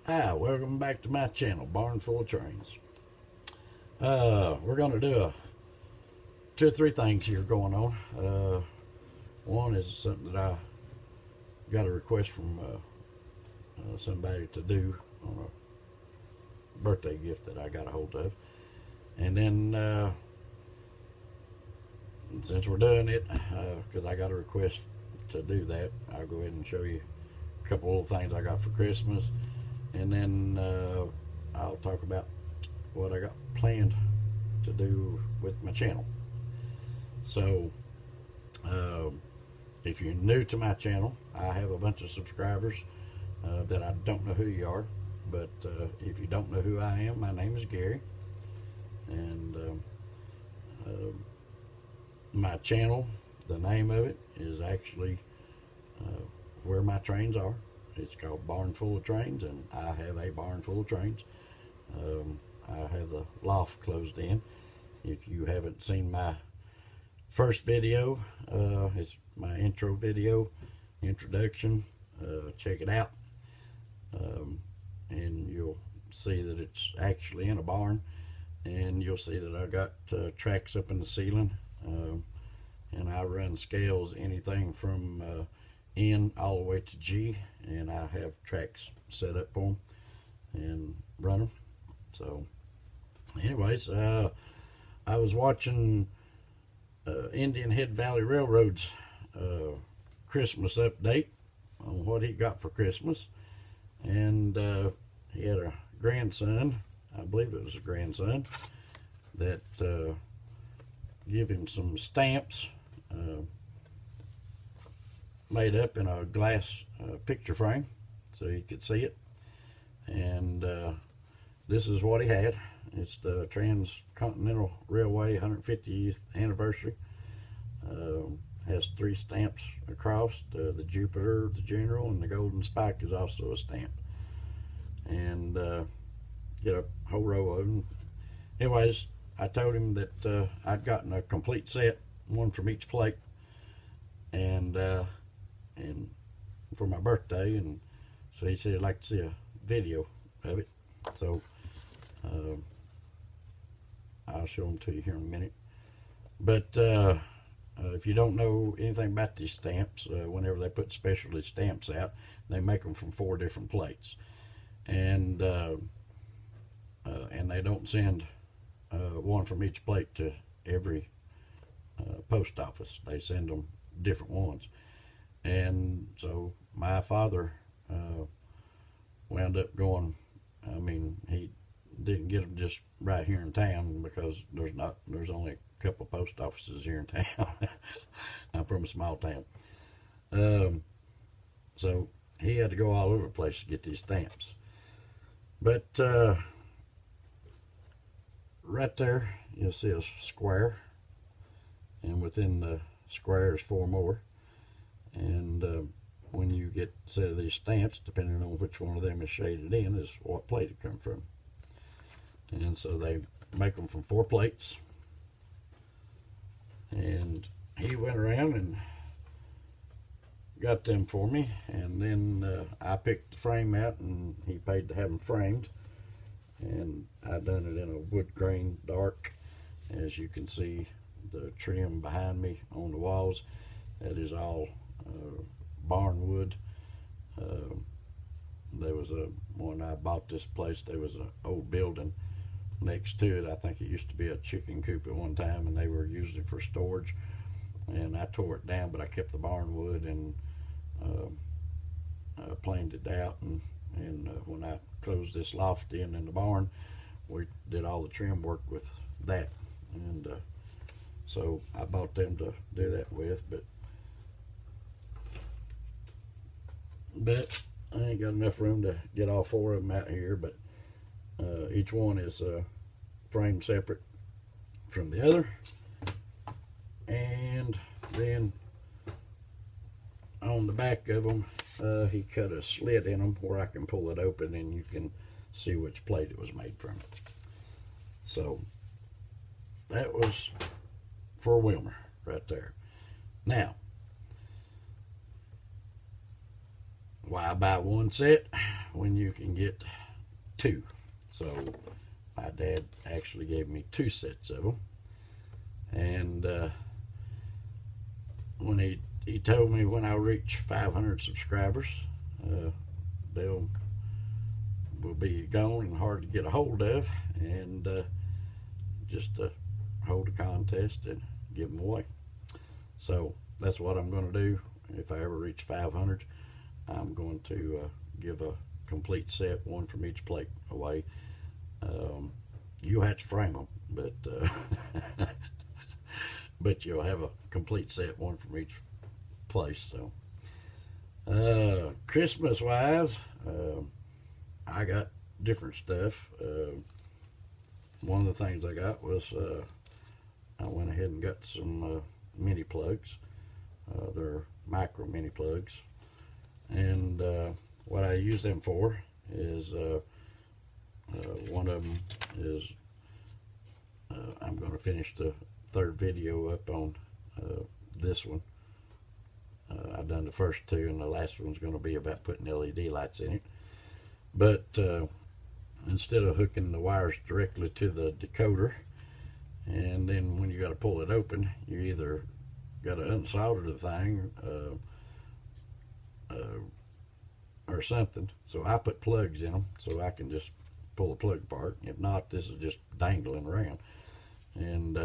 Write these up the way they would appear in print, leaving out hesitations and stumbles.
Hi, welcome back to my channel, Barn Full of Trains. We're gonna do two or three things here going on. One is something that I got a request from somebody to do on a birthday gift that I got a hold of, and then since we're doing it, because I got a request to do that, I'll go ahead and show you a couple of things I got for Christmas, and then I'll talk about what I got planned to do with my channel. So, if you're new to my channel, I have a bunch of subscribers that I don't know who you are, but if you don't know who I am, my name is Gary, and my channel, the name of it is actually where my trains are. It's called Barn Full of Trains, and I have a barn full of trains. I have the loft closed in. If you haven't seen my first video, it's my intro video, introduction. Check it out, and you'll see that it's actually in a barn, and you'll see that I got tracks up in the ceiling, and I run scales anything from N all the way to G, and I have tracks set up for them and run them. So anyways, I was watching Indian Head Valley Railroad's Christmas update on what he got for Christmas, and he had a grandson, I believe it was a grandson, that give him some stamps made up in a glass picture frame so you could see it. And this is what he had. It's the Transcontinental Railway 150th anniversary. Has three stamps across. The Jupiter, the General, and the Golden Spike is also a stamp. And get a whole row of them. Anyways, I told him that I'd gotten a complete set, one from each plate, and for my birthday, and so he said he'd like to see a video of it. So I'll show them to you here in a minute. But if you don't know anything about these stamps, whenever they put specialty stamps out, they make them from 4 different plates, and they don't send one from each plate to every post office. They send them different ones. And so my father wound up going, I mean, he didn't get them just right here in town, because there's only a couple of post offices here in town. I'm from a small town. So he had to go all over the place to get these stamps. But right there you'll see a square, and within the square is 4 more. And when you get a set of these stamps, depending on which one of them is shaded in, is what plate it come from. And so they make them from 4 plates. And he went around and got them for me, and then I picked the frame out, and he paid to have them framed. And I done it in a wood grain dark. As you can see, the trim behind me on the walls, that is all barn wood. There was when I bought this place, there was an old building next to it. I think it used to be a chicken coop at one time, and they were using it for storage. And I tore it down, but I kept the barn wood and planed it out. And when I closed this loft in the barn, we did all the trim work with that. And so I bought them to do that with, but I ain't got enough room to get all 4 of them out here. But each one is framed separate from the other, and then on the back of them he cut a slit in them where I can pull it open, and you can see which plate it was made from. So that was for Wilmer right there. Now, why buy one set? when you can get two. So my dad actually gave me two sets of them, and when he told me when I reach 500 subscribers, they'll will be gone and hard to get a hold of, and just hold a contest and give them away. So that's what I'm going to do. If I ever reach 500, I'm going to give a complete set, one from each plate, away. You have to frame them, but but you'll have a complete set, one from each place. So Christmas wise, I got different stuff. One of the things I got was I went ahead and got some mini plugs. They're micro mini plugs, and what I use them for is one of them is I'm going to finish the third video up on this one. I've done the first two, and the last one's going to be about putting LED lights in it. But instead of hooking the wires directly to the decoder, and then when you got to pull it open, you either got to unsolder the thing or something. So I put plugs in them so I can just pull the plug apart. If not, this is just dangling around, and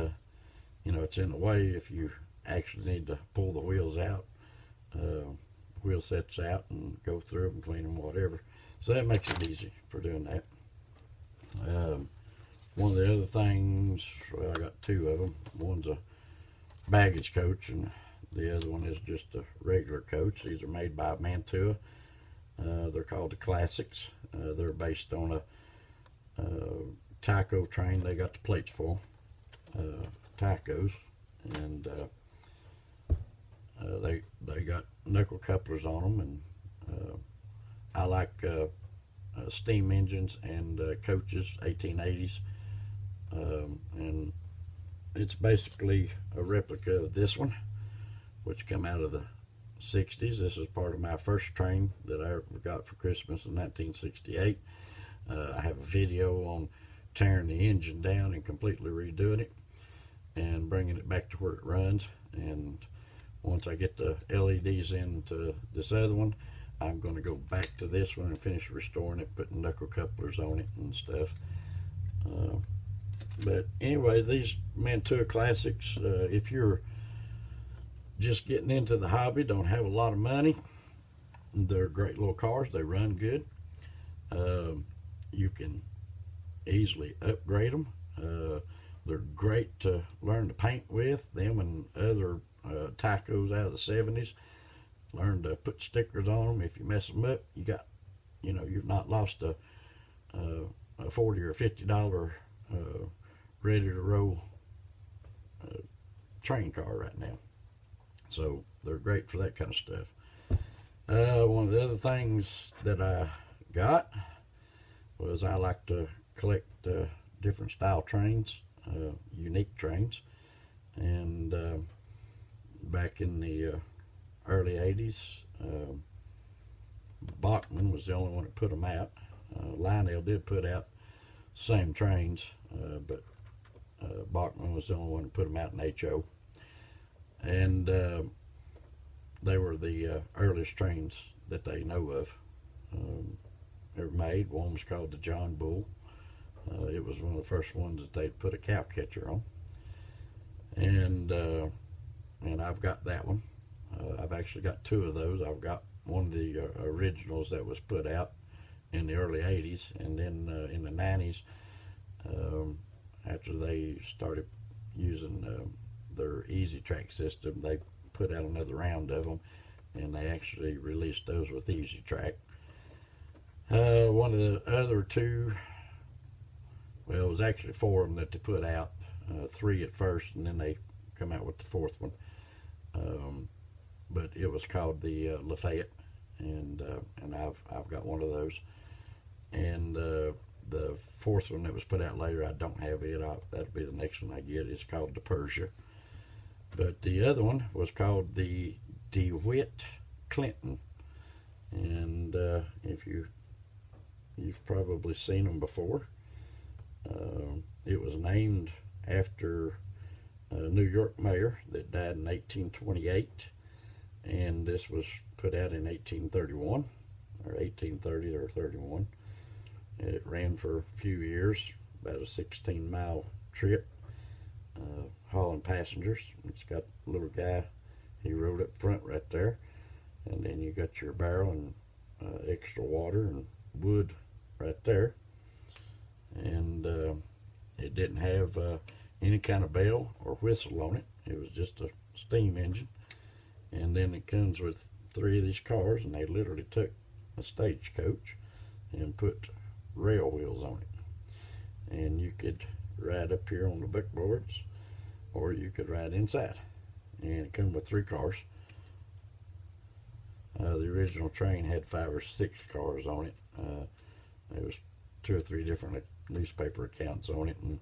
you know, it's in the way if you actually need to pull the wheels out, wheel sets out, and go through them, clean them, whatever. So that makes it easy for doing that. One of the other things, well, I got two of them. One's a baggage coach, and the other one is just a regular coach. These are made by Mantua. They're called the Classics. They're based on a Tyco train. They got the plates for Tycos, and they got knuckle couplers on them, and I like steam engines and coaches, 1880s, and it's basically a replica of this one, which come out of the 60s. This is part of my first train that I ever got for Christmas in 1968. I have a video on tearing the engine down and completely redoing it and bringing it back to where it runs. And once I get the LEDs into this other one, I'm going to go back to this one and finish restoring it, putting knuckle couplers on it and stuff. But anyway, these Mantua Classics, if you're just getting into the hobby, don't have a lot of money, they're great little cars. They run good. You can easily upgrade them. They're great to learn to paint with, them and other Tycos out of the 70s. Learn to put stickers on them. If you mess them up, you got, you know, you've not lost a $40 or $50 ready to roll train car right now. So they're great for that kind of stuff. One of the other things that I got was I like to collect different style trains, unique trains, and back in the early 80s, Bachmann was the only one that put them out. Lionel did put out same trains, but Bachmann was the only one that put them out in HO. And they were the earliest trains that they know of ever made. One was called the John Bull. It was one of the first ones that they put a cow catcher on. And I've got that one. I've actually got two of those. I've got one of the originals that was put out in the early 80s, and then in the 90s, after they started using their Easy Track system, they put out another round of them, and they actually released those with Easy Track. One of the other two, well, it was actually four of them that they put out, three at first, and then they come out with the fourth one. But it was called the Lafayette, and I've got one of those. And the fourth one that was put out later, I don't have it. That'll be the next one I get. It's called the Persia. But the other one was called the DeWitt Clinton. And if you You've probably seen them before. It was named after a New York mayor that died in 1828, and this was put out in 1831 or 1830 or 31. It ran for a few years, about a 16-mile trip, hauling passengers. It's got a little guy, he rode up front right there, and then you got your barrel and extra water and wood right there. And it didn't have any kind of bell or whistle on it. It was just a steam engine. And then it comes with 3 of these cars, and they literally took a stagecoach and put rail wheels on it. And you could ride up here on the buckboards, or you could ride inside. And it come with 3 cars. The original train had 5 or 6 cars on it. There was 2 or 3 different newspaper accounts on it, and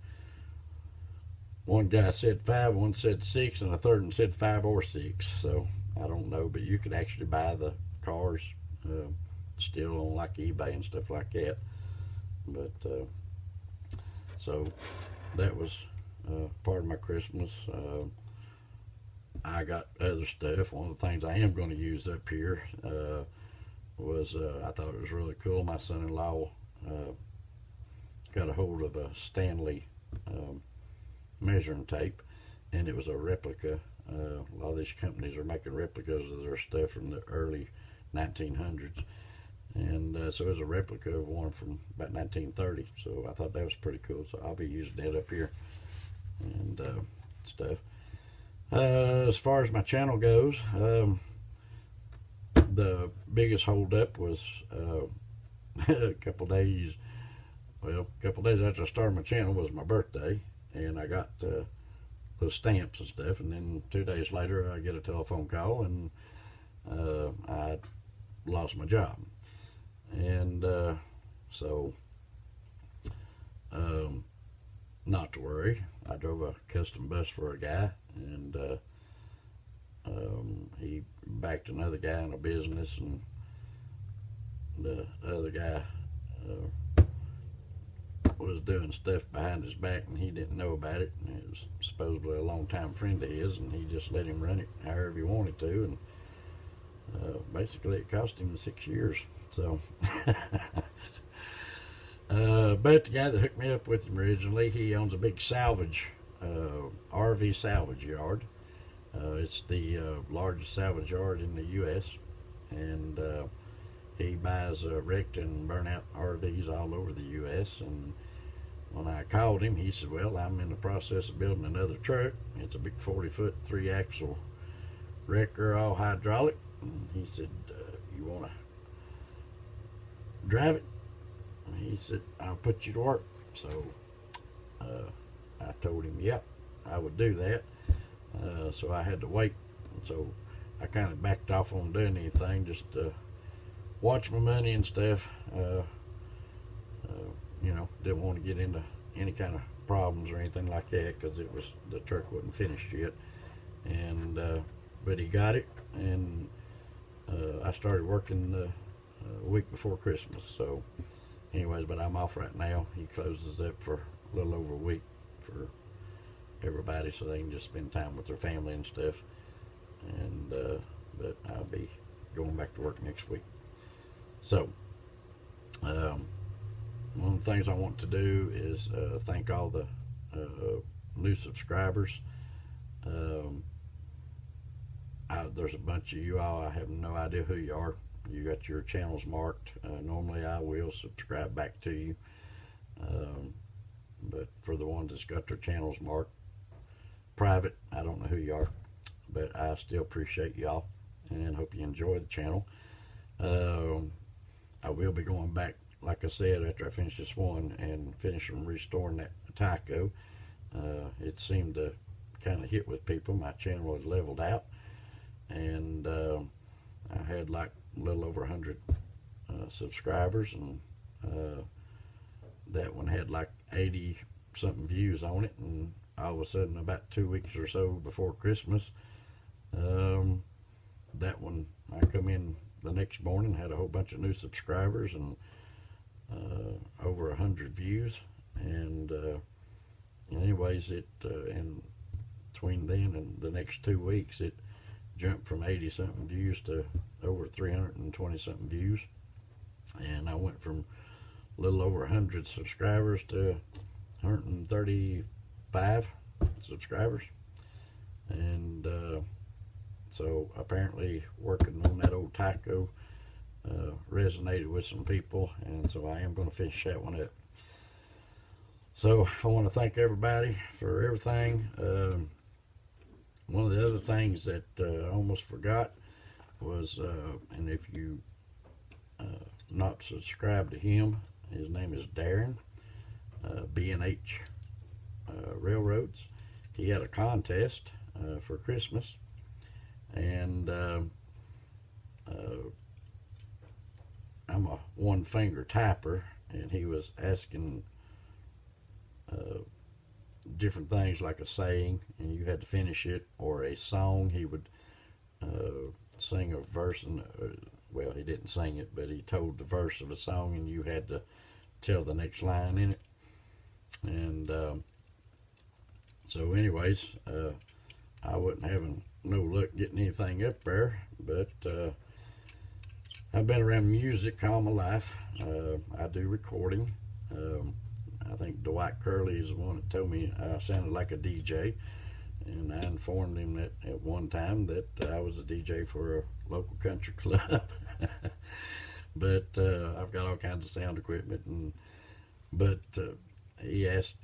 one guy said 5, one said 6, and the third one said 5 or 6. So I don't know, but you could actually buy the cars still on like eBay and stuff like that. But so that was part of my Christmas. I got other stuff. One of the things I am going to use up here was I thought it was really cool. My son-in-law got a hold of a Stanley measuring tape, and it was a replica. A lot of these companies are making replicas of their stuff from the early 1900s, and so it was a replica of one from about 1930. So I thought that was pretty cool. So I'll be using that up here and stuff. As far as my channel goes, the biggest holdup was a couple days after I started my channel was my birthday, and I got those stamps and stuff, and then 2 days later I get a telephone call, and I lost my job. And so not to worry, I drove a custom bus for a guy, and he backed another guy in a business, and the other guy was doing stuff behind his back, and he didn't know about it. And it was supposedly a long-time friend of his, and he just let him run it however he wanted to, and basically it cost him 6 years. So but the guy that hooked me up with him originally, he owns a big salvage RV salvage yard. It's the largest salvage yard in the U.S., and he buys wrecked and burnt-out RVs all over the U.S. And when I called him, he said, well, I'm in the process of building another truck. It's a big 40-foot, 3-axle wrecker, all hydraulic. And he said, you want to drive it? And he said, I'll put you to work. So I told him, yep, I would do that. So I had to wait. So I kind of backed off on doing anything, just watch my money and stuff. You know, didn't want to get into any kind of problems or anything like that, because the truck wasn't finished yet. And but he got it, and I started working a week before Christmas. So anyways, but I'm off right now. He closes up for a little over a week for everybody, so they can just spend time with their family and stuff. And but I'll be going back to work next week. So one of the things I want to do is thank all the new subscribers. There's a bunch of you all. I have no idea who you are. You got your channels marked. Normally I will subscribe back to you, but for the ones that's got their channels marked private, I don't know who you are, but I still appreciate y'all and hope you enjoy the channel. I will be going back, like I said, after I finish this one and finish restoring that Tyco. It seemed to kind of hit with people. My channel had leveled out, and I had like a little over 100 subscribers, and that one had like 80 something views on it. And all of a sudden, about 2 weeks or so before Christmas, that one, I come in the next morning, had a whole bunch of new subscribers, and over 100 views, and anyways, it in between then and the next 2 weeks, it jumped from 80 something views to over 320 something views, and I went from a little over 100 subscribers to 135 subscribers. And so apparently working on that old taco resonated with some people, and so I am going to finish that one up. So I want to thank everybody for everything. One of the other things that I almost forgot was, and if you not subscribe to him, his name is Darren, B&H Railroads. He had a contest for Christmas, and I'm a one finger typer, and he was asking different things like a saying, and you had to finish it, or a song. He would sing a verse, and well, he didn't sing it, but he told the verse of a song, and you had to tell the next line in it. And so anyways, I wasn't having no luck getting anything up there, but I've been around music all my life. I do recording. I think Dwight Curley is the one that told me I sounded like a DJ, and I informed him that at one time that I was a DJ for a local country club. But I've got all kinds of sound equipment, but he asked,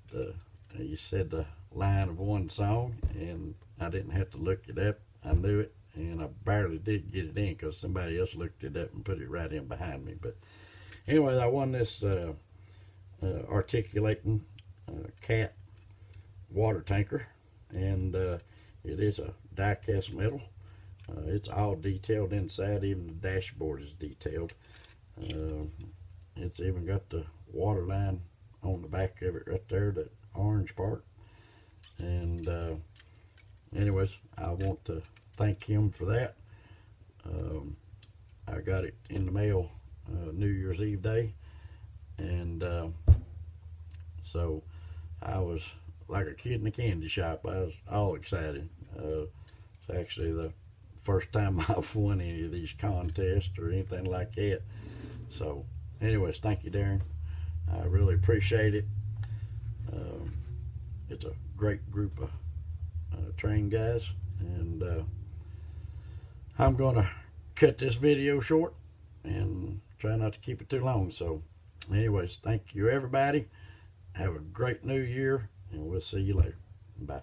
he said the line of one song, and I didn't have to look it up. I knew it, and I barely did get it in because somebody else looked it up and put it right in behind me. But anyway, I won this articulating cat water tanker, and it is a die-cast metal. It's all detailed inside. Even the dashboard is detailed. It's even got the water line on the back of it right there, that orange part. And anyways, I want to thank him for that. I got it in the mail New Year's Eve day, and so I was like a kid in a candy shop. I was all excited. It's actually the first time I've won any of these contests or anything like that. So anyways, thank you, Darren. I really appreciate it. It's a great group of trained guys, and I'm going to cut this video short and try not to keep it too long. So anyways, thank you, everybody. Have a great new year, and we'll see you later. Bye.